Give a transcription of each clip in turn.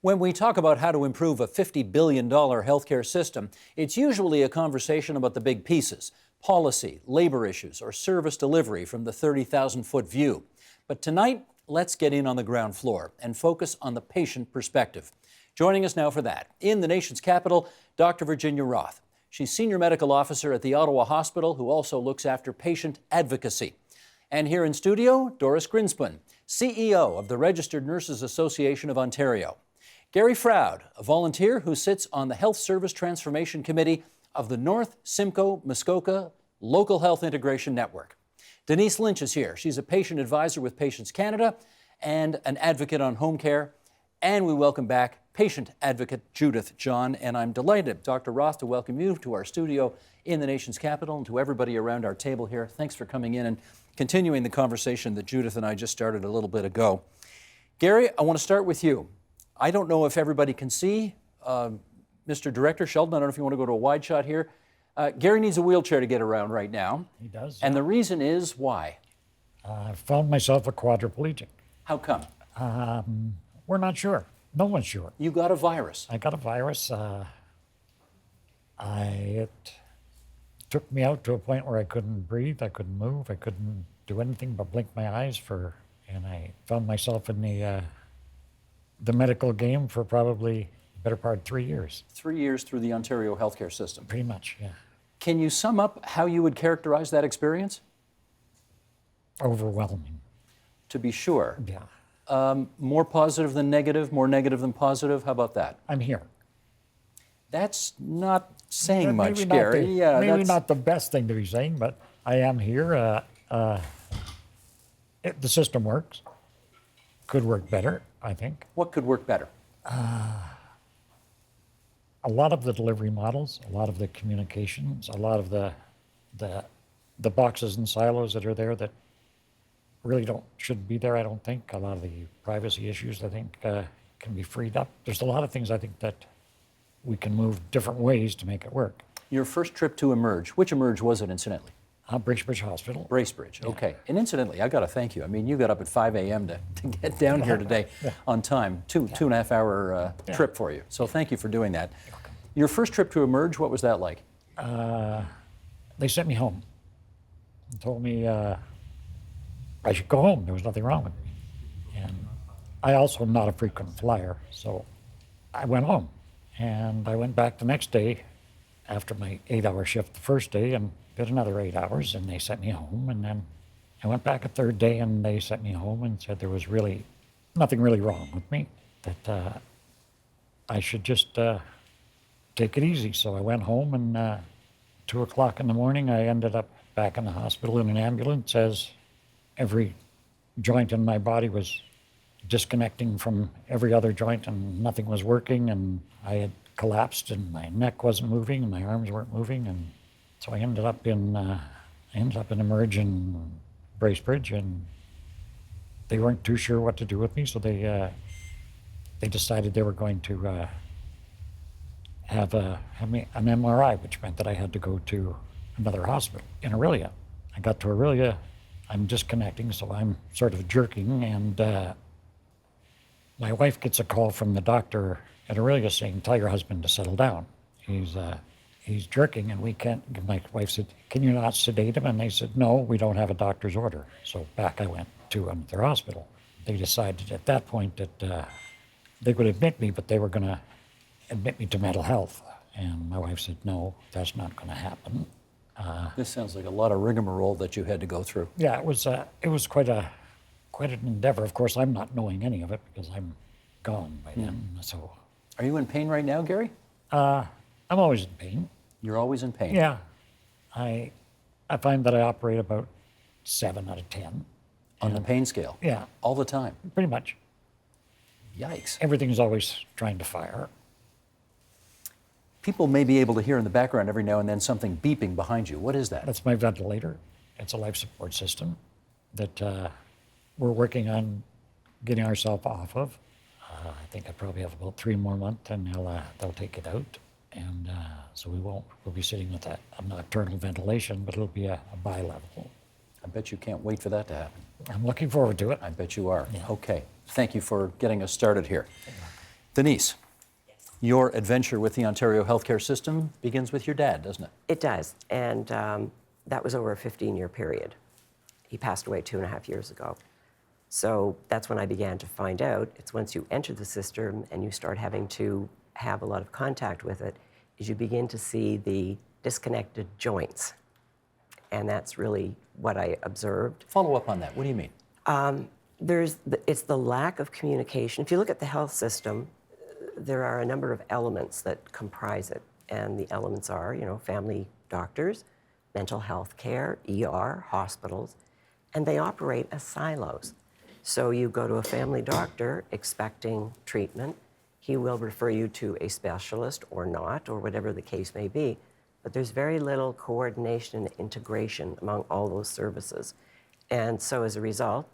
When we talk about how to improve a $50 billion healthcare system, it's usually a conversation about the big pieces: policy, labor issues, or service delivery from the 30,000-foot view. But tonight, let's get in on the ground floor and focus on the patient perspective. Joining us now for that, in the nation's capital, Dr. Virginia Roth. She's Senior Medical Officer at the Ottawa Hospital, who also looks after patient advocacy. And here in studio, Doris Grinspun, CEO of the Registered Nurses Association of Ontario. Gary Froud, a volunteer who sits on the Health Service Transformation Committee of the North Simcoe Muskoka Local Health Integration Network. Denise Lynch is here. She's a patient advisor with Patients Canada and an advocate on home care. And we welcome back patient advocate Judith John. And I'm delighted, Dr. Roth, to welcome you to our studio in the nation's capital and to everybody around our table here. Thanks for coming in and continuing the conversation that Judith and I just started a little bit ago. Gary, I want to start with you. I don't know if everybody can see. Mr. Director Sheldon, I don't know if you want to go to a wide shot here. Gary needs a wheelchair to get around right now. He does. And the reason is why? I found myself a quadriplegic. How come? We're not sure. No one's sure. You got a virus. I got a virus. It took me out to a point where I couldn't breathe, I couldn't move, I couldn't do anything but blink my eyes and I found myself in the medical game for probably the better part of 3 years. 3 years through the Ontario healthcare system. Pretty much, yeah. Can you sum up how you would characterize that experience? Overwhelming. To be sure. Yeah. More positive than negative, more negative than positive. How about that? I'm here. That's not saying much, Maybe Gary. Maybe not the best thing to be saying, but I am here. The system works. Could work better, I think. What could work better? A lot of the delivery models, a lot of the communications, a lot of the boxes and silos that are there that really shouldn't be there, I don't think. A lot of the privacy issues, I think, can be freed up. There's a lot of things I think that we can move different ways to make it work. Your first trip to Emerge, which Emerge was it, incidentally? Bracebridge Hospital. Bracebridge, okay. And incidentally, I got to thank you. I mean, you got up at 5 a.m. to get down here today on time. Two and a half hour trip for you. So thank you for doing that. Your first trip to Emerge, what was that like? They sent me home and told me I should go home. There was nothing wrong with me. And I also am not a frequent flyer, so I went home. And I went back the next day after my 8-hour shift the first day and did another 8 hours, and they sent me home. And then I went back a third day and they sent me home and said there was really nothing really wrong with me, that I should just take it easy. So I went home, and 2 o'clock in the morning I ended up back in the hospital in an ambulance as every joint in my body was disconnecting from every other joint and nothing was working, and I had collapsed and my neck wasn't moving and my arms weren't moving, and so I ended up in Emerge in Bracebridge, and they weren't too sure what to do with me, so they decided they were going to have me an MRI, which meant that I had to go to another hospital in Orillia. I got to Orillia, I'm disconnecting, so I'm sort of jerking, and my wife gets a call from the doctor at Orillia saying, "Tell your husband to settle down. He's jerking and we can't." My wife said, "Can you not sedate him?" And they said, "No, we don't have a doctor's order." So back I went to another hospital. They decided at that point that they would admit me, but they were going to admit me to mental health. And my wife said, "No, that's not going to happen." This sounds like a lot of rigmarole that you had to go through. Yeah, it was quite an endeavor. Of course, I'm not knowing any of it because I'm gone by then. So, are you in pain right now, Gary? I'm always in pain. You're always in pain? Yeah. I find that I operate about 7 out of 10. On the pain scale? Yeah. All the time? Pretty much. Yikes. Everything's always trying to fire. People may be able to hear in the background every now and then something beeping behind you. What is that? That's my ventilator. It's a life support system that we're working on getting ourselves off of. I think I probably have about 3 more months, and they'll take it out. And so we'll be sitting with a nocturnal ventilation, but it'll be a bi-level. I bet you can't wait for that to happen. I'm looking forward to it. I bet you are. Yeah. Okay. Thank you for getting us started here. Denise, your adventure with the Ontario healthcare system begins with your dad, doesn't it? It does, and that was over a 15-year period. He passed away 2.5 years ago. So that's when I began to find out. It's once you enter the system and you start having to have a lot of contact with it, is you begin to see the disconnected joints. And that's really what I observed. Follow up on that. What do you mean? It's the lack of communication. If you look at the health system, there are a number of elements that comprise it. And the elements are, family doctors, mental health care, ER, hospitals, and they operate as silos. So you go to a family doctor expecting treatment. He will refer you to a specialist or not, or whatever the case may be. But there's very little coordination and integration among all those services. And so as a result,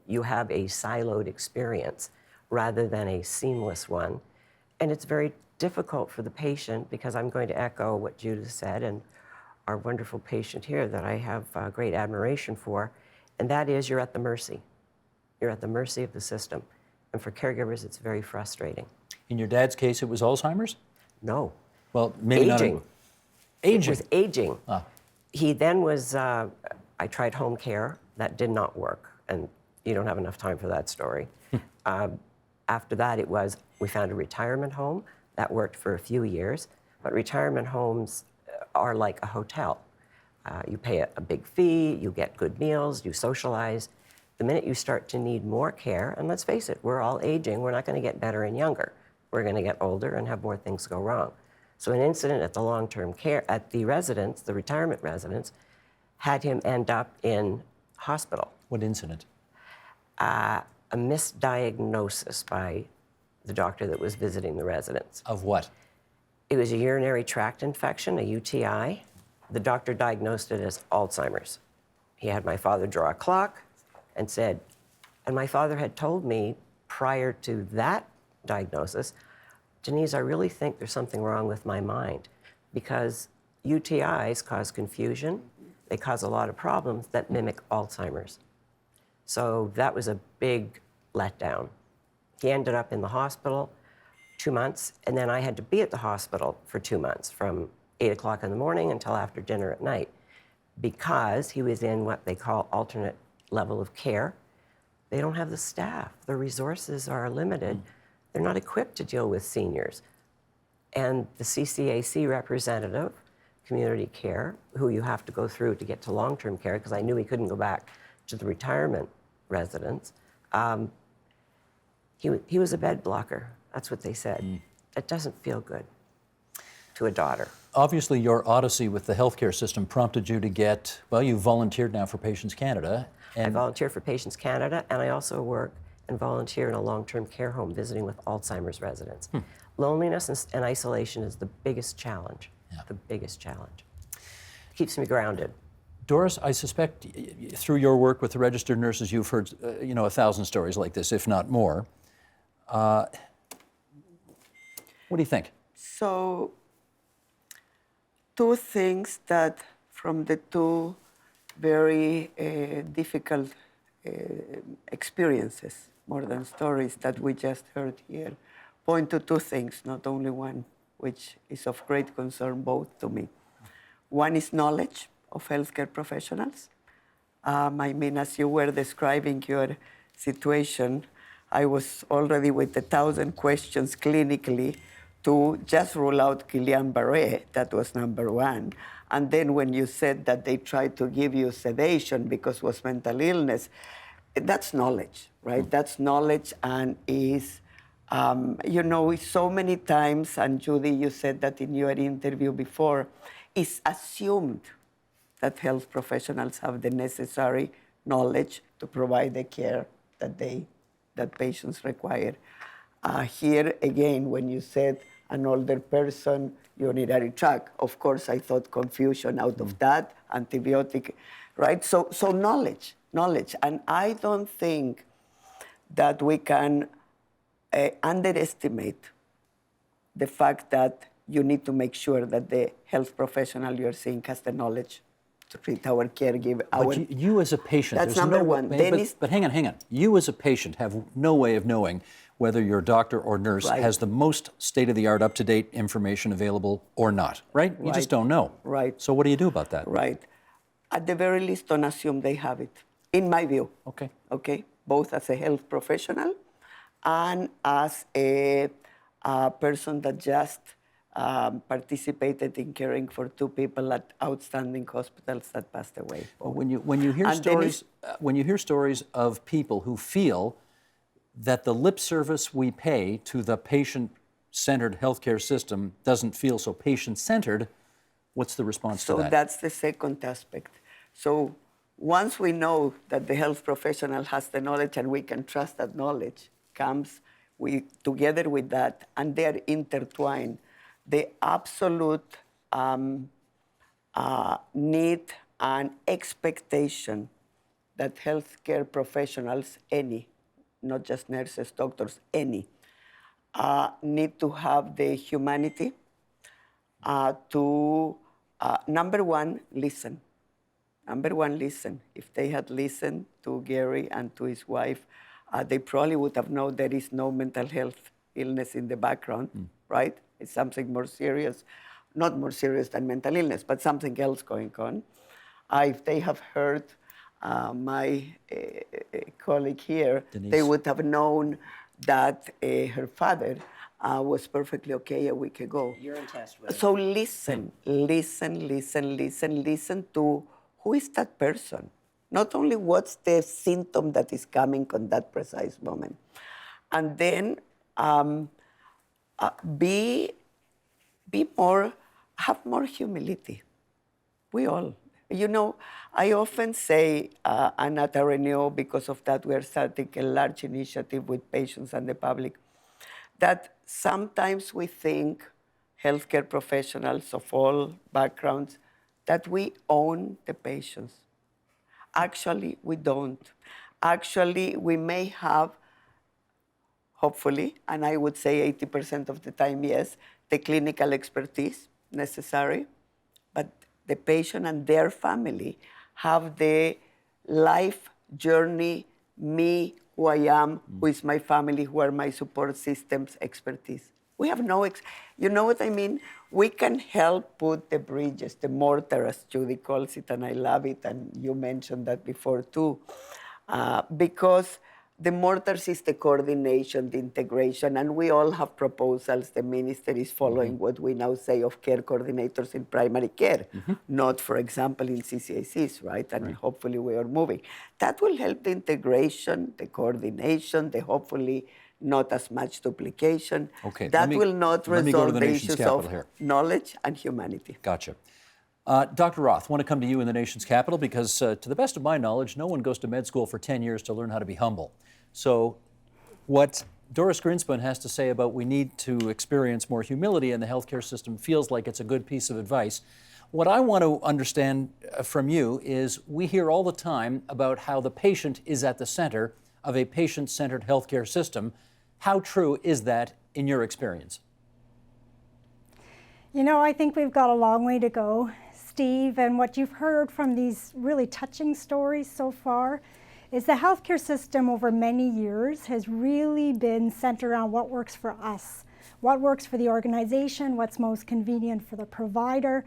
you have a siloed experience rather than a seamless one. And it's very difficult for the patient, because I'm going to echo what Judith said and our wonderful patient here that I have great admiration for, and that is you're at the mercy. You're at the mercy of the system. And for caregivers, it's very frustrating. In your dad's case, it was Alzheimer's? No. Well, maybe Aging. not. Aging. It was aging. Ah. He then was, I tried home care. That did not work. And you don't have enough time for that story. After that, we found a retirement home. That worked for a few years. But retirement homes are like a hotel. You pay a big fee, you get good meals, you socialize. The minute you start to need more care, and let's face it, we're all aging, we're not going to get better and younger. We're going to get older and have more things go wrong. So an incident at the long-term care, at the residence, the retirement residence, had him end up in hospital. What incident? A misdiagnosis by the doctor that was visiting the residence. Of what? It was a urinary tract infection, a UTI. The doctor diagnosed it as Alzheimer's. He had my father draw a clock and said, and my father had told me prior to that diagnosis, Denise, I really think there's something wrong with my mind, because UTIs cause confusion. They cause a lot of problems that mimic Alzheimer's. So that was a big letdown. He ended up in the hospital 2 months, and then I had to be at the hospital for 2 months, from 8 o'clock in the morning until after dinner at night, because he was in what they call alternate level of care. They don't have the staff. The resources are limited. They're not equipped to deal with seniors. And the CCAC representative, community care, who you have to go through to get to long-term care, because I knew he couldn't go back to the retirement residence, he was a bed blocker. That's what they said. It doesn't feel good to a daughter. Obviously, your odyssey with the healthcare system prompted you to get, well, you volunteered now for Patients Canada. I volunteer for Patients Canada, and I also work and volunteer in a long-term care home visiting with Alzheimer's residents. Loneliness and isolation is the biggest challenge, the biggest challenge. Keeps me grounded. Doris, I suspect through your work with the registered nurses, you've heard 1,000 stories like this, if not more. What do you think? So, two things that from the two very difficult experiences, more than stories that we just heard here, point to two things, not only one, which is of great concern both to me. One is knowledge of healthcare professionals. As you were describing your situation, I was already with 1,000 questions clinically to just rule out Guillain-Barré. That was number one. And then when you said that they tried to give you sedation because it was mental illness, that's knowledge, right? That's knowledge, and is, so many times, and Judy, you said that in your interview before, it's assumed that health professionals have the necessary knowledge to provide the care that patients require. Here, again, when you said an older person, urinary tract, of course, I thought confusion out of that, antibiotic, right? So knowledge. And I don't think that we can underestimate the fact that you need to make sure that the health professional you're seeing has the knowledge to treat our caregiver. But you as a patient, That's there's number no, one. But hang on. You as a patient have no way of knowing whether your doctor or nurse Right. has the most state-of-the-art, up-to-date information available or not, right? You just Right. don't know. Right. So what do you do about that? Right. At the very least, don't assume they have it, in my view. Okay. Okay? Both as a health professional and as a person that just participated in caring for 2 people at outstanding hospitals that passed away. But when you hear And then stories when you hear stories of people who feel that the lip service we pay to the patient-centered healthcare system doesn't feel so patient-centered, what's the response to So that? that's the second aspect. So once we know that the health professional has the knowledge and we can trust that knowledge, comes together with that, and they're intertwined, the absolute need and expectation that healthcare professionals, any, not just nurses, doctors, any, need to have the humanity to, number one, listen. Number one, listen. If they had listened to Gary and to his wife, they probably would have known there is no mental health illness in the background, right? It's something more serious, not more serious than mental illness, but something else going on. If they have heard my colleague here, Denise. they would have known that her father was perfectly okay a week ago. Urine test was. So listen to who is that person? Not only what's the symptom that is coming on that precise moment. And then have more humility. We all. You know, I often say, and at RNO, because of that, we are starting a large initiative with patients and the public, that sometimes we think, healthcare professionals of all backgrounds, that we own the patients. Actually, we don't. Actually, we may have, hopefully, and I would say 80% of the time, yes, the clinical expertise necessary, but the patient and their family have the life journey, me, who I am, who is my family, who are my support systems, expertise. We have no, you know what I mean? We can help put the bridges, the mortar, as Judy calls it, and I love it, and you mentioned that before too, because the mortars is the coordination, the integration, and we all have proposals. The minister is following what we now say of care coordinators in primary care, not, for example, in CCACs, right? And hopefully we are moving. That will help the integration, the coordination, the hopefully not as much duplication. Okay, That will not let me go to resolve the the nation's issues capital of here. knowledge and humanity. Gotcha. Dr. Roth, I want to come to you in the nation's capital because, to the best of my knowledge, no one goes to med school for 10 years to learn how to be humble. So what Doris Greenspan has to say about we need to experience more humility in the healthcare system feels like it's a good piece of advice. What I want to understand from you is we hear all the time about how the patient is at the center of a patient-centered healthcare system. How true is that in your experience? You know, I think we've got a long way to go, Steve, and what you've heard from these really touching stories so far is the healthcare system over many years has really been centered around what works for us, what works for the organization, what's most convenient for the provider.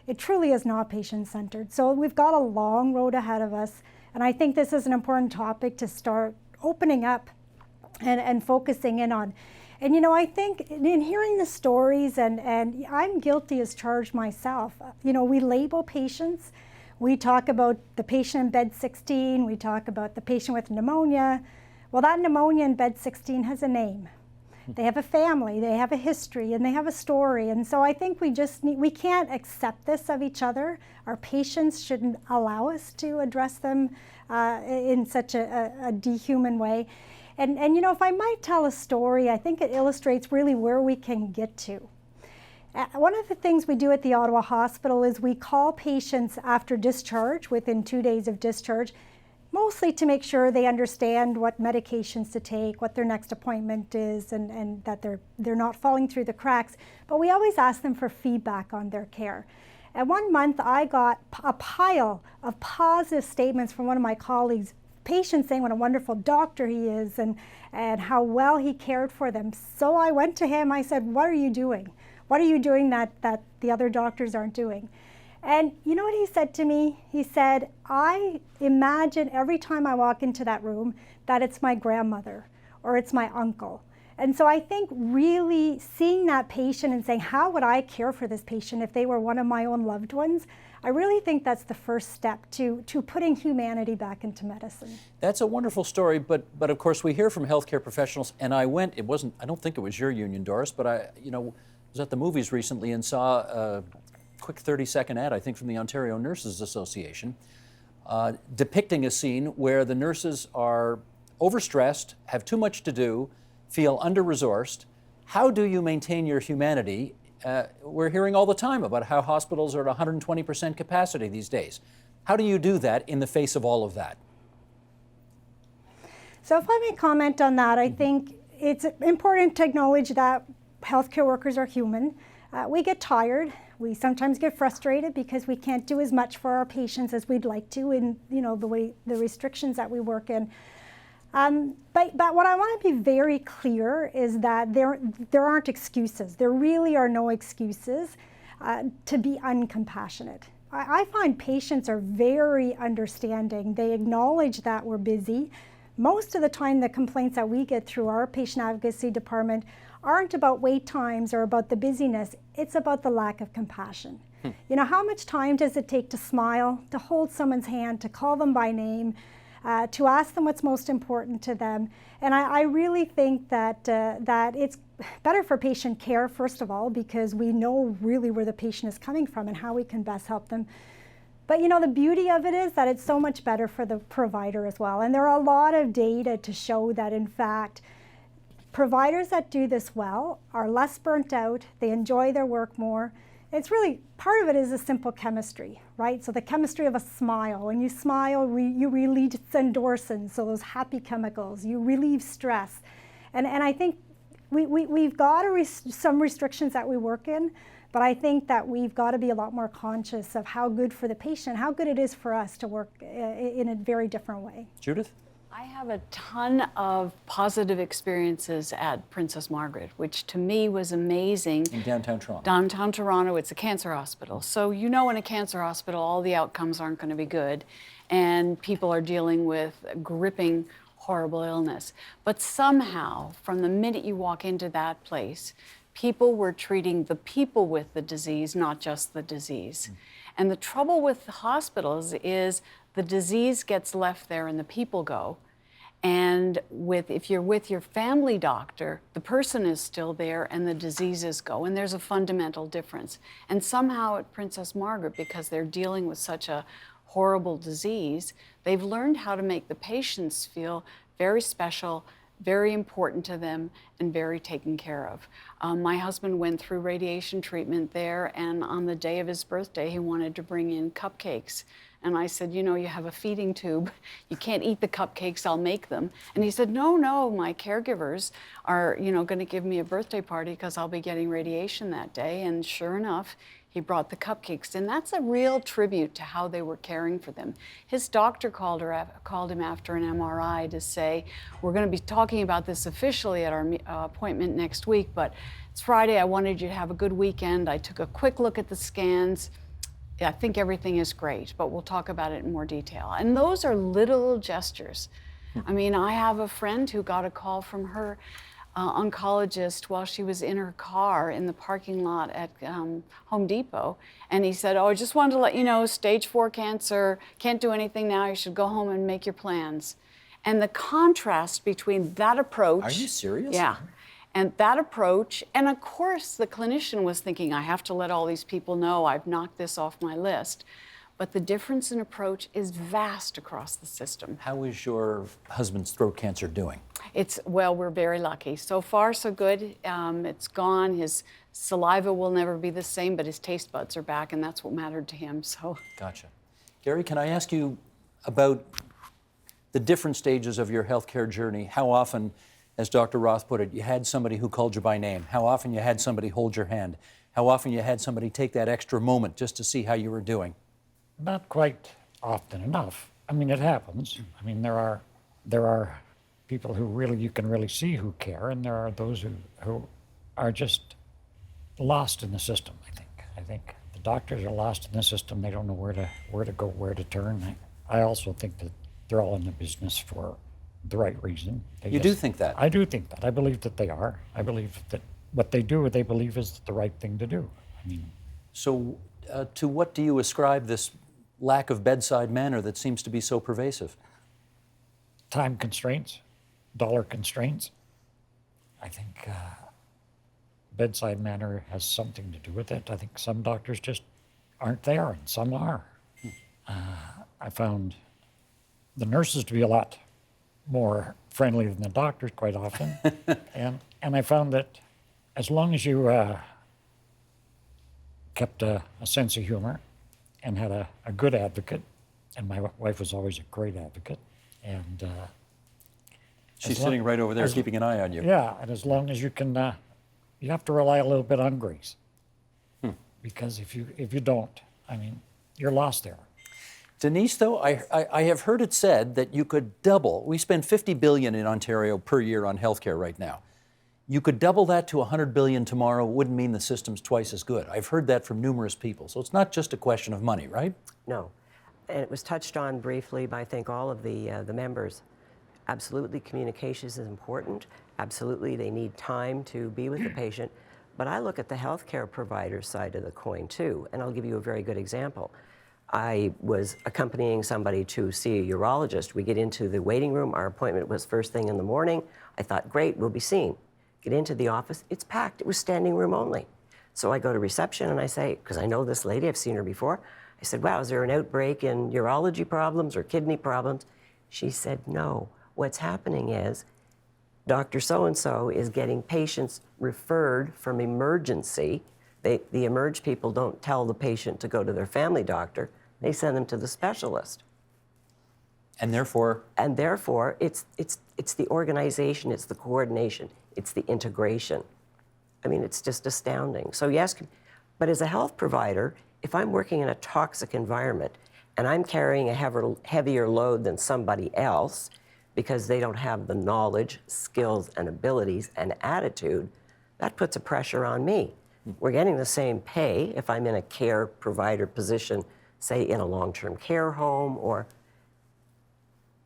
It truly is not patient-centered. So we've got a long road ahead of us, and I think this is an important topic to start opening up and focusing in on. And you know, I think in hearing the stories, and I'm guilty as charged myself, you know, we label patients. We talk about the patient in bed 16, we talk about the patient with pneumonia. Well, that pneumonia in bed 16 has a name. They have a family, they have a history, and they have a story. And so I think we can't accept this of each other. Our patients shouldn't allow us to address them in such a dehuman way. And you know, if I might tell a story, I think it illustrates really where we can get to. One of the things we do at the Ottawa Hospital is we call patients after discharge, within 2 days of discharge, mostly to make sure they understand what medications to take, what their next appointment is, and that they're not falling through the cracks. But we always ask them for feedback on their care. And 1 month I got a pile of positive statements from one of my colleagues patients saying what a wonderful doctor he is and how well he cared for them. So I went to him, I said, what are you doing? What are you doing that the other doctors aren't doing? And you know what he said to me? He said, I imagine every time I walk into that room that it's my grandmother or it's my uncle. And so I think really seeing that patient and saying, how would I care for this patient if they were one of my own loved ones? I really think that's the first step to putting humanity back into medicine. That's a wonderful story, but of course we hear from healthcare professionals, and I don't think it was your union, Doris, but I was at the movies recently and saw a quick 30-second ad, I think, from the Ontario Nurses Association, depicting a scene where the nurses are overstressed, have too much to do, feel under-resourced. How do you maintain your humanity? We're hearing all the time about how hospitals are at 120% capacity these days. How do you do that in the face of all of that? So if I may comment on that, I think it's important to acknowledge that healthcare workers are human. We get tired. We sometimes get frustrated because we can't do as much for our patients as we'd like to in the restrictions that we work in. But what I want to be very clear is that there aren't excuses. There really are no excuses to be uncompassionate. I find patients are very understanding. They acknowledge that we're busy. Most of the time, the complaints that we get through our patient advocacy department aren't about wait times or about the busyness. It's about the lack of compassion. You know, how much time does it take to smile, to hold someone's hand, to call them by name, to ask them what's most important to them? And I really think that it's better for patient care, first of all, because we know really where the patient is coming from and how we can best help them. But you know, the beauty of it is that it's so much better for the provider as well. And there are a lot of data to show that, in fact, providers that do this well are less burnt out, they enjoy their work more. It's really, part of it is a simple chemistry, right? So the chemistry of a smile. When you smile, you release endorphins, so those happy chemicals. You relieve stress. And I think we've got some restrictions that we work in, but I think that we've got to be a lot more conscious of how good for the patient, how good it is for us to work in a very different way. Judith? I have a ton of positive experiences at Princess Margaret, which to me was amazing. In downtown Toronto. Downtown Toronto, it's a cancer hospital. So you know, in a cancer hospital, all the outcomes aren't going to be good, and people are dealing with gripping, horrible illness. But somehow, from the minute you walk into that place, people were treating the people with the disease, not just the disease. And the trouble with the hospitals is the disease gets left there and the people go. And if you're with your family doctor, the person is still there and the diseases go. And there's a fundamental difference. And somehow at Princess Margaret, because they're dealing with such a horrible disease, they've learned how to make the patients feel very special, very important to them, and very taken care of. My husband went through radiation treatment there, and on the day of his birthday, he wanted to bring in cupcakes. And I said, you know, you have a feeding tube. You can't eat the cupcakes, I'll make them. And he said, no, my caregivers are, going to give me a birthday party because I'll be getting radiation that day. And sure enough, he brought the cupcakes. And that's a real tribute to how they were caring for them. His doctor called him after an MRI to say, we're going to be talking about this officially at our appointment next week, but it's Friday, I wanted you to have a good weekend. I took a quick look at the scans. I think everything is great, but we'll talk about it in more detail. And those are little gestures. I mean, I have a friend who got a call from her oncologist while she was in her car in the parking lot at Home Depot. And he said, I just wanted to let you know, stage 4 cancer, can't do anything now, you should go home and make your plans. And the contrast between that approach— Are you serious? Yeah. And that approach, and of course the clinician was thinking, I have to let all these people know I've knocked this off my list. But the difference in approach is vast across the system. How is your husband's throat cancer doing? Well, we're very lucky. So far, so good. It's gone. His saliva will never be the same, but his taste buds are back, and that's what mattered to him. So. Gotcha. Gary, can I ask you about the different stages of your healthcare journey? How often, as Dr. Roth put it, you had somebody who called you by name? How often you had somebody hold your hand? How often you had somebody take that extra moment just to see how you were doing? Not quite often enough. I mean, it happens. I mean, there are people who really, you can really see who care, and there are those who are just lost in the system, I think. I think the doctors are lost in the system. They don't know where to go, where to turn. I also think that they're all in the business for the right reason. You do think that? I do think that. I believe that they are. I believe that what they do, they believe is the right thing to do. I mean, So, to what do you ascribe this lack of bedside manner that seems to be so pervasive? time constraints, dollar constraints. I think bedside manner has something to do with it. I think some doctors just aren't there, and some are. I found the nurses to be a lot more friendly than the doctors quite often, and I found that as long as you kept a sense of humor and had a good advocate, and my wife was always a great advocate, and She's as long- sitting right over there as- keeping an eye on you. yeah, and as long as you can, you have to rely a little bit on grace, because if you don't, I mean, you're lost there. Denise, though, I have heard it said that you could double. We spend $50 billion in Ontario per year on healthcare right now. You could double that to $100 billion tomorrow. Wouldn't mean the system's twice as good. I've heard that from numerous people. So it's not just a question of money, right? No. And it was touched on briefly by, I think, all of the members. Absolutely, communications is important. Absolutely, they need time to be with the patient. But I look at the healthcare provider side of the coin, too. And I'll give you a very good example. I was accompanying somebody to see a urologist. We get into the waiting room. Our appointment was first thing in the morning. I thought, great, we'll be seen. Get into the office. It's packed. It was standing room only. So I go to reception and I say, because I know this lady, I've seen her before. I said, wow, is there an outbreak in urology problems or kidney problems? She said, no. What's happening is Dr. So-and-so is getting patients referred from emergency. The emerge people don't tell the patient to go to their family doctor. They send them to the specialist. And therefore, And therefore, it's the organization, it's the coordination, it's the integration. I mean, it's just astounding. So yes, but as a health provider, if I'm working in a toxic environment and I'm carrying a heavier load than somebody else because they don't have the knowledge, skills, and abilities and attitude, that puts a pressure on me. We're getting the same pay if I'm in a care provider position, say in a long-term care home, or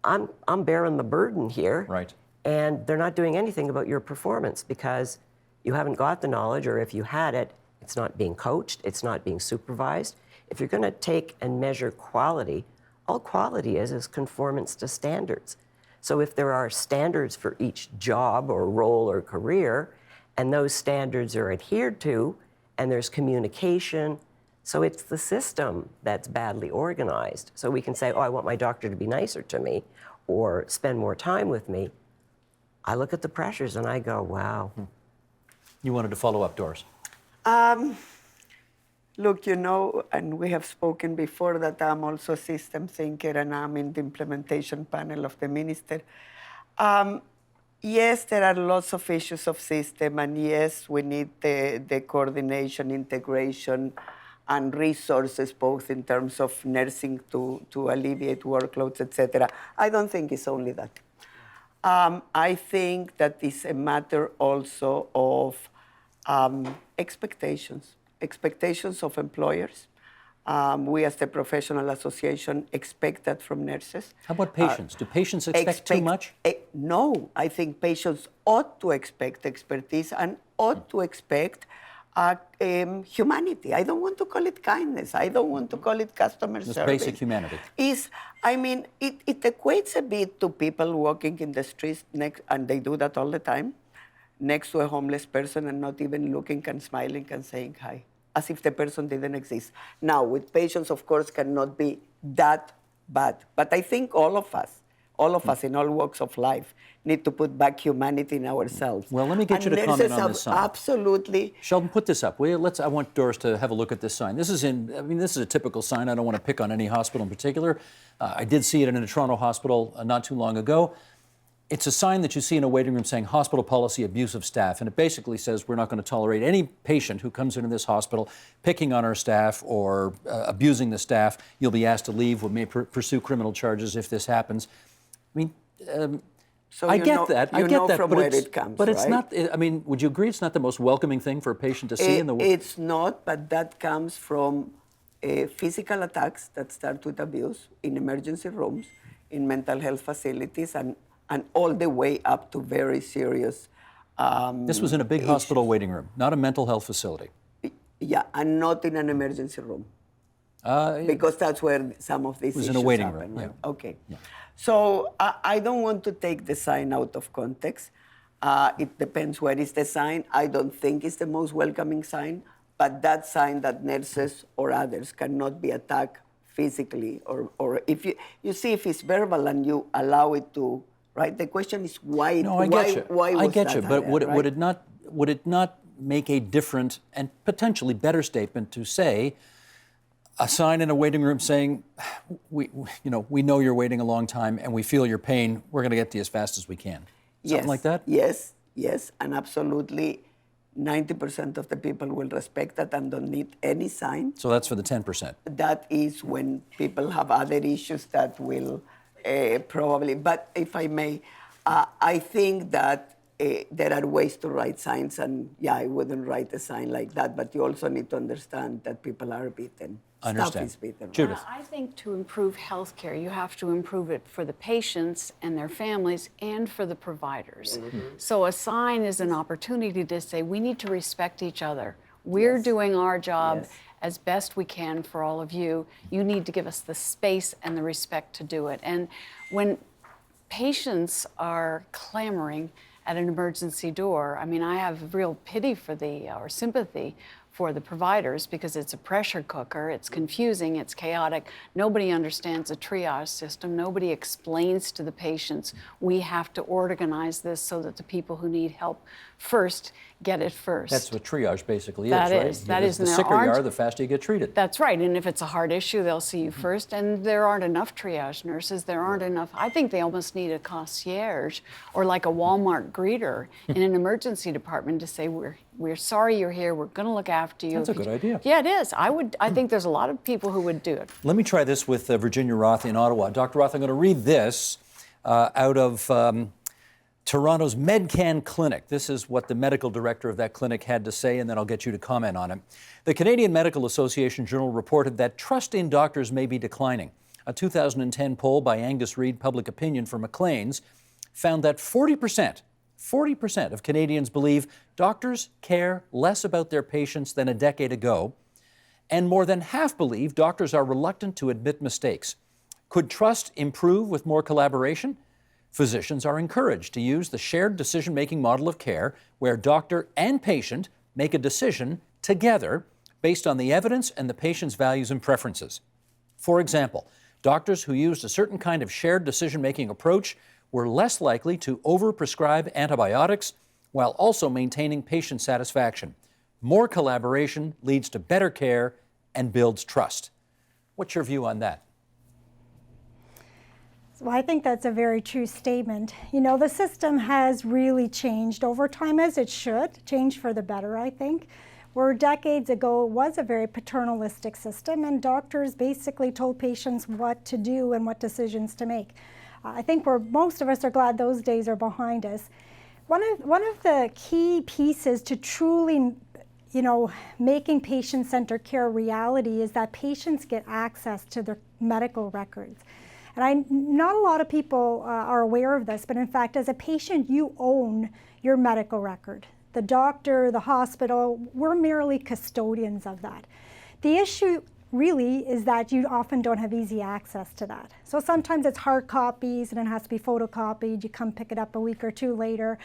I'm bearing the burden here. right. And they're not doing anything about your performance because you haven't got the knowledge, or if you had it, it's not being coached, it's not being supervised. If you're going to take and measure quality, all quality is conformance to standards. So if there are standards for each job or role or career, and those standards are adhered to, and there's communication, so it's the system that's badly organized. So we can say, oh, I want my doctor to be nicer to me or spend more time with me. I look at the pressures and I go, wow. You wanted to follow up, Doris. Look, you know, and we have spoken before that I'm also a system thinker and I'm in the implementation panel of the minister. Yes, there are lots of issues of system, and yes, we need the coordination, integration, and resources, both in terms of nursing to alleviate workloads, etc. I don't think it's only that. I think that it's a matter also of expectations of employers. We as the professional association expect that from nurses. How about patients? Do patients expect too much? No, I think patients ought to expect expertise and ought to expect humanity. I don't want to call it kindness. I don't want to call it customer Just service. basic humanity. It equates a bit to people walking in the streets next, and they do that all the time, next to a homeless person and not even looking and smiling and saying hi, as if the person didn't exist. Now, with patients, of course, cannot be that bad. But I think all of us in all walks of life need to put back humanity in ourselves. Well, let me get you to comment on this sign. Absolutely. Sheldon, put this up. I want Doris to have a look at this sign. This is a typical sign. I don't want to pick on any hospital in particular. I did see it in a Toronto hospital not too long ago. it's a sign that you see in a waiting room saying hospital policy, abuse of staff. And it basically says we're not going to tolerate any patient who comes into this hospital picking on our staff or abusing the staff. You'll be asked to leave. We may pursue criminal charges if this happens. I mean, So I you get know, that. You I get know that. from But where it's, it comes, but it's right? not, I mean, would you agree it's not the most welcoming thing for a patient to see in the world? It's not, but that comes from physical attacks that start with abuse in emergency rooms, in mental health facilities, and all the way up to very serious. This was in a big hospital waiting room, not a mental health facility. Yeah, and not in an emergency room. Because that's where some of these was issues in a waiting happen, room, right? yeah. Okay. So I don't want to take the sign out of context. It depends where is the sign. I don't think it's the most welcoming sign, but that sign that nurses or others cannot be attacked physically, or if you see if it's verbal and you allow it to, right? The question is why? No, I get you. Why was I get that you, but there, would right? it not make a different and potentially better statement to say a sign in a waiting room saying, we know you're waiting a long time and we feel your pain. We're going to get to you as fast as we can. Something Yes, like that? Yes, and absolutely 90% of the people will respect that and don't need any sign. So that's for the 10%. That is when people have other issues that will probably, but if I may, I think that there are ways to write signs, and yeah, I wouldn't write a sign like that, but you also need to understand that people are beaten. Understand. Stuff is beaten. Judith. I think to improve healthcare, you have to improve it for the patients and their families and for the providers. So a sign is an opportunity to say we need to respect each other. We're doing our job Yes. as best we can for all of you. You need to give us the space and the respect to do it. And when patients are clamoring at an emergency door, I mean, I have real pity for or sympathy for the providers because it's a pressure cooker, it's confusing, it's chaotic. Nobody understands a triage system. Nobody explains to the patients, we have to organize this so that the people who need help first get it first. That's what triage basically That is, right? is, that Because is, the and there sicker you aren't- are, the faster you get treated. That's right, and if it's a hard issue, they'll see you first, and there aren't enough triage nurses, there aren't enough, I think they almost need a concierge or like a Walmart greeter in an emergency department to say, we're sorry you're here, we're gonna look after you. That's a good idea. Yeah, it is. I think there's a lot of people who would do it. Let me try this with Virginia Roth in Ottawa. Dr. Roth, I'm going to read this out of Toronto's MedCan Clinic. This is what the medical director of that clinic had to say, and then I'll get you to comment on it. The Canadian Medical Association Journal reported that trust in doctors may be declining. A 2010 poll by Angus Reid Public Opinion for Maclean's found that 40% of Canadians believe doctors care less about their patients than a decade ago, and more than half believe doctors are reluctant to admit mistakes. Could trust improve with more collaboration? Physicians are encouraged to use the shared decision-making model of care where doctor and patient make a decision together based on the evidence and the patient's values and preferences. For example, doctors who used a certain kind of shared decision-making approach were less likely to overprescribe antibiotics while also maintaining patient satisfaction. More collaboration leads to better care and builds trust. What's your view on that? Well, I think that's a very true statement. You know, the system has really changed over time, as it should, change for the better, I think. Where decades ago it was a very paternalistic system, and doctors basically told patients what to do and what decisions to make. I think most of us are glad those days are behind us. One of the key pieces to truly, making patient-centered care a reality is that patients get access to their medical records. And not a lot of people are aware of this, but in fact, as a patient, you own your medical record. The doctor, the hospital, we're merely custodians of that. The issue really is that you often don't have easy access to that. So sometimes it's hard copies and it has to be photocopied. You come pick it up a week or two later.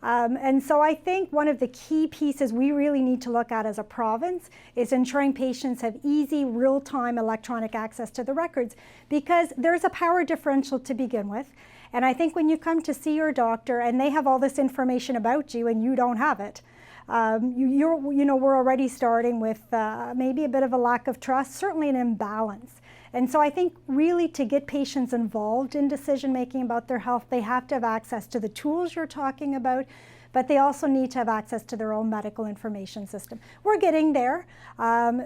And so I think one of the key pieces we really need to look at as a province is ensuring patients have easy, real-time electronic access to the records, because there's a power differential to begin with. And I think when you come to see your doctor and they have all this information about you and you don't have it, we're already starting with maybe a bit of a lack of trust, certainly an imbalance. And so I think really to get patients involved in decision making about their health, they have to have access to the tools you're talking about, but they also need to have access to their own medical information system. We're getting there.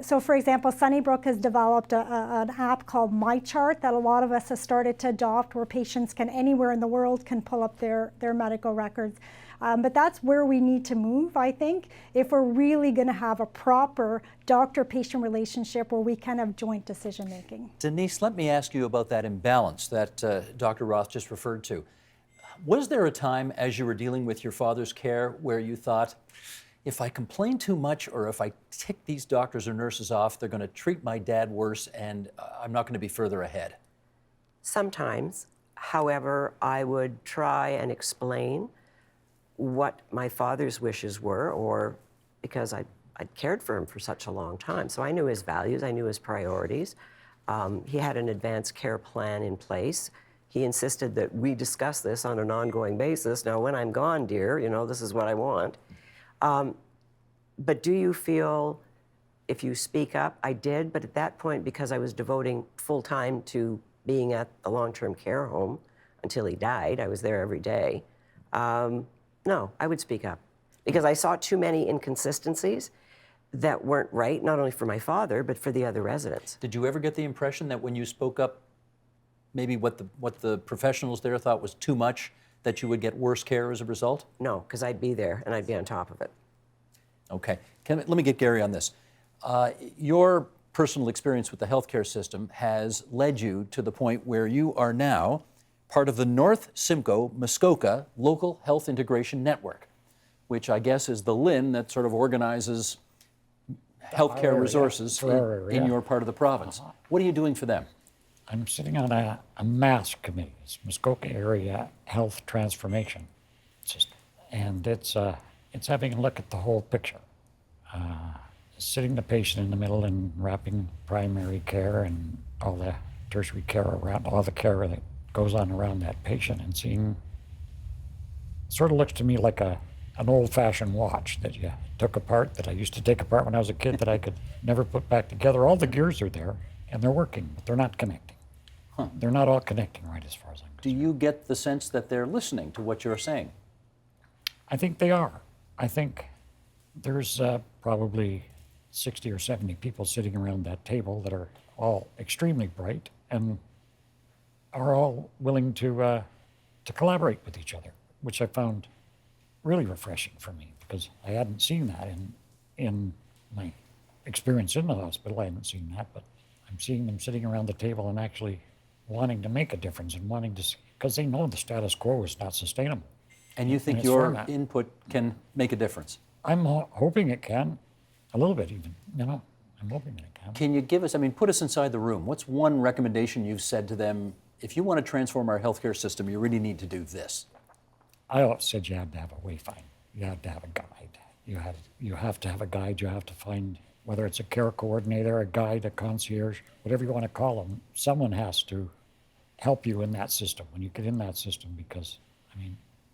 So for example, Sunnybrook has developed an app called MyChart that a lot of us have started to adopt, where patients can, anywhere in the world, can pull up their medical records. But that's where we need to move, I think, if we're really going to have a proper doctor-patient relationship where we can have joint decision-making. Denise, let me ask you about that imbalance that Dr. Roth just referred to. Was there a time as you were dealing with your father's care where you thought, if I complain too much or if I tick these doctors or nurses off, they're going to treat my dad worse and I'm not going to be further ahead? Sometimes. However, I would try and explain what my father's wishes were, or because I'd cared for him for such a long time. So I knew his values, I knew his priorities. He had an advanced care plan in place. He insisted that we discuss this on an ongoing basis. Now, when I'm gone, dear, you know, this is what I want. But do you feel if you speak up? I did, but at that point, because I was devoting full time to being at the long-term care home until he died, I was there every day. No, I would speak up because I saw too many inconsistencies that weren't right, not only for my father, but for the other residents. Did you ever get the impression that when you spoke up, maybe what the professionals there thought was too much, that you would get worse care as a result? No, because I'd be there and I'd be on top of it. Okay. Let me get Gary on this. Your personal experience with the healthcare system has led you to the point where you are now part of the North Simcoe Muskoka Local Health Integration Network, which I guess is the LHIN that sort of organizes healthcare resources in your part of the province. What are you doing for them? I'm sitting on a MASS committee. It's Muskoka Area Health Transformation System, and it's having a look at the whole picture, sitting the patient in the middle and wrapping primary care and all the tertiary care around, all the care that goes on around that patient, and seeing, sort of looks to me like an old-fashioned watch that you took apart, that I used to take apart when I was a kid, that I could never put back together. All the gears are there, and they're working, but they're not connecting. They're not all connecting right, as far as I'm Do concerned. you get the sense that they're listening to what you're saying? I think they are. I think there's probably 60 or 70 people sitting around that table that are all extremely bright and are all willing to collaborate with each other, which I found really refreshing for me, because I hadn't seen that in my experience in the hospital. I hadn't seen that, but I'm seeing them sitting around the table and actually wanting to make a difference and wanting to, because they know the status quo is not sustainable. And you think its your format. input can make a difference? I'm hoping it can, a little bit even, you know, I'm hoping that it can. Can you give us, put us inside the room. What's one recommendation you've said to them? If you want to transform our healthcare system, you really need to do this. I always said you had to have a wayfinder. You had to have a guide. You have to have a guide. You have to find, whether it's a care coordinator, a guide, a concierge, whatever you want to call them, someone has to help you in that system when you get in that system, because,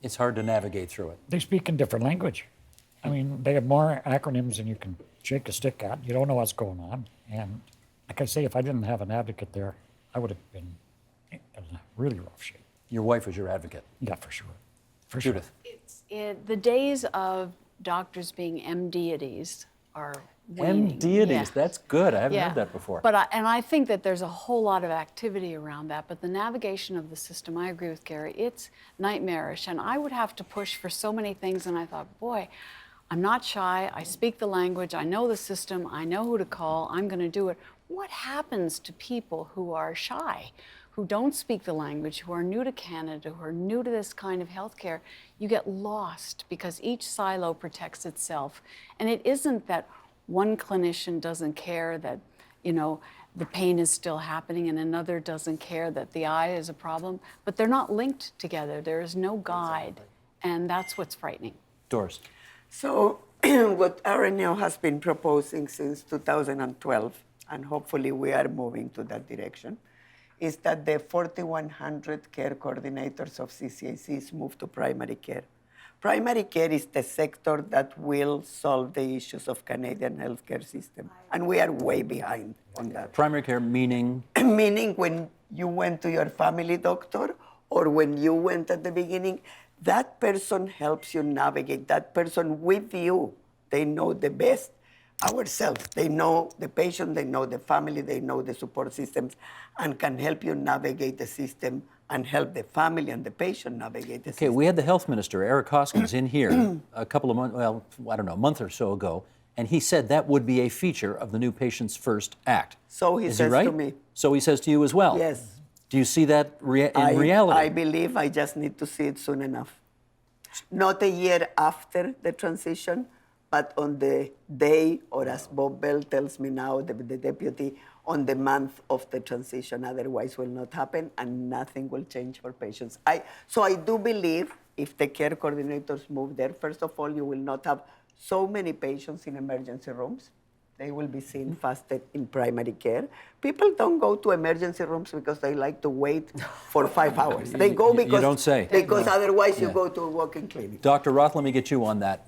It's hard to navigate through it. they speak in different language. They have more acronyms than you can shake a stick at. You don't know what's going on. And like I say, if I didn't have an advocate there, I would have been in a really rough shape. Your wife is your advocate. Yeah, for sure. For Judith. The days of doctors being M deities are waning. deities, Yeah. that's good. I haven't heard that before. But I think that there's a whole lot of activity around that. But the navigation of the system, I agree with Gary, it's nightmarish. And I would have to push for so many things. And I thought, boy, I'm not shy. I speak the language. I know the system. I know who to call. I'm going to do it. What happens to people who are shy, who don't speak the language, who are new to Canada, who are new to this kind of healthcare? You get lost because each silo protects itself. And it isn't that one clinician doesn't care that, the pain is still happening and another doesn't care that the eye is a problem, but they're not linked together. There is no guide. And that's what's frightening. Doris. So what RNL has been proposing since 2012, and hopefully we are moving to that direction, is that the 4,100 care coordinators of CCACs move to primary care. Primary care is the sector that will solve the issues of Canadian healthcare system, and we are way behind on that. Primary care meaning Meaning when you went to your family doctor or when you went at the beginning, that person helps you navigate, that person with you. They know the best ourselves. They know the patient, they know the family, they know the support systems, and can help you navigate the system and help the family and the patient navigate the Okay, system. we had the health minister, Eric Hoskins, in here a couple of months, well, I don't know, a month or so ago, and he said that would be a feature of the new Patients First Act. So he Is says right? to me. So he says to you as well? Yes. Do you see that in reality? I believe I just need to see it soon enough. Not a year after the transition, but on the day, or as Bob Bell tells me now, the deputy, on the month of the transition. Otherwise will not happen and nothing will change for patients. So I do believe if the care coordinators move there, first of all, you will not have so many patients in emergency rooms. They will be seen faster in primary care. People don't go to emergency rooms because they like to wait for 5 hours. They go because You don't say. Because otherwise you Yeah. go to a walk-in clinic. Dr. Roth, let me get you on that.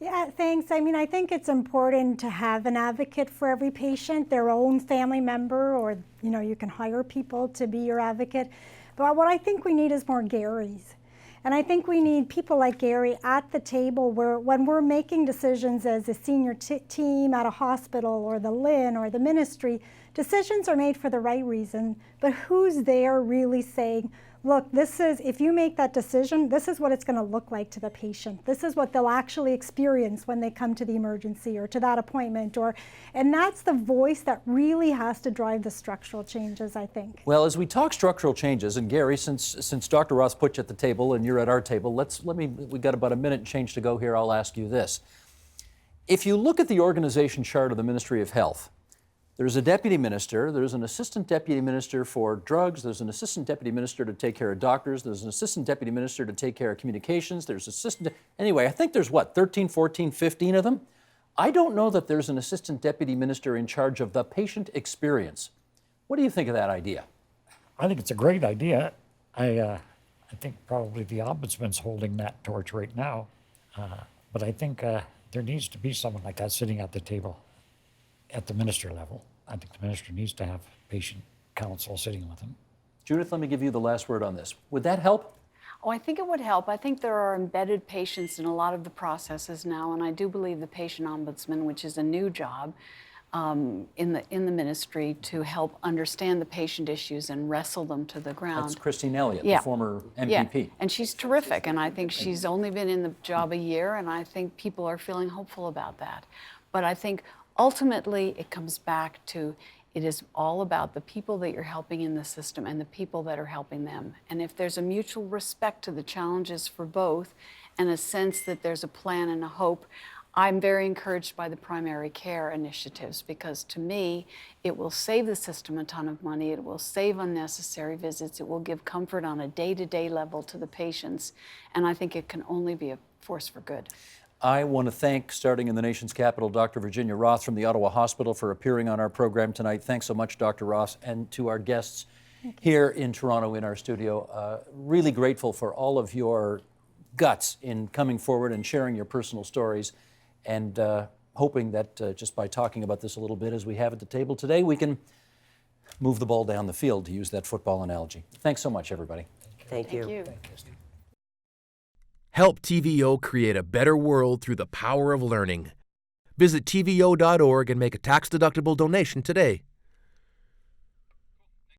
Yeah, thanks. I mean, I think it's important to have an advocate for every patient, their own family member, or, you know, you can hire people to be your advocate. But what I think we need is more Garys. And I think we need people like Gary at the table where when we're making decisions as a senior team at a hospital or the LHIN or the ministry, decisions are made for the right reason, but who's there really saying, look, this is, if you make that decision, this is what it's going to look like to the patient. This is what they'll actually experience when they come to the emergency or to that appointment. And that's the voice that really has to drive the structural changes, I think. Well, as we talk structural changes, and Gary, since Dr. Roth put you at the table and you're at our table, we got about a minute and change to go here. I'll ask you this. If you look at the organization chart of the Ministry of Health, there's a deputy minister, there's an assistant deputy minister for drugs, there's an assistant deputy minister to take care of doctors, there's an assistant deputy minister to take care of communications, anyway, I think there's 13, 14, 15 of them. I don't know that there's an assistant deputy minister in charge of the patient experience. What do you think of that idea? I think it's a great idea. I think probably the ombudsman's holding that torch right now. But I think there needs to be someone like that sitting at the table at the minister level. I think the minister needs to have patient counsel sitting with him. Judith, let me give you the last word on this. Would that help? Oh, I think it would help. I think there are embedded patients in a lot of the processes now, and I do believe the patient ombudsman, which is a new job in the ministry, to help understand the patient issues and wrestle them to the ground. That's Christine Elliott, Yeah. the former Yeah, MPP. and she's terrific, and I think she's only been in the job a year, and I think people are feeling hopeful about that. But I think ultimately it comes back to it is all about the people that you're helping in the system and the people that are helping them. And if there's a mutual respect to the challenges for both and a sense that there's a plan and a hope, I'm very encouraged by the primary care initiatives because to me, it will save the system a ton of money, it will save unnecessary visits, it will give comfort on a day-to-day level to the patients, and I think it can only be a force for good. I want to thank, starting in the nation's capital, Dr. Virginia Roth from the Ottawa Hospital for appearing on our program tonight. Thanks so much, Dr. Roth, and to our guests here in Toronto in our studio. Really grateful for all of your guts in coming forward and sharing your personal stories, and hoping that just by talking about this a little bit as we have at the table today, we can move the ball down the field, to use that football analogy. Thanks so much, everybody. Thank you. Thank you. Help TVO create a better world through the power of learning. Visit TVO.org and make a tax-deductible donation today.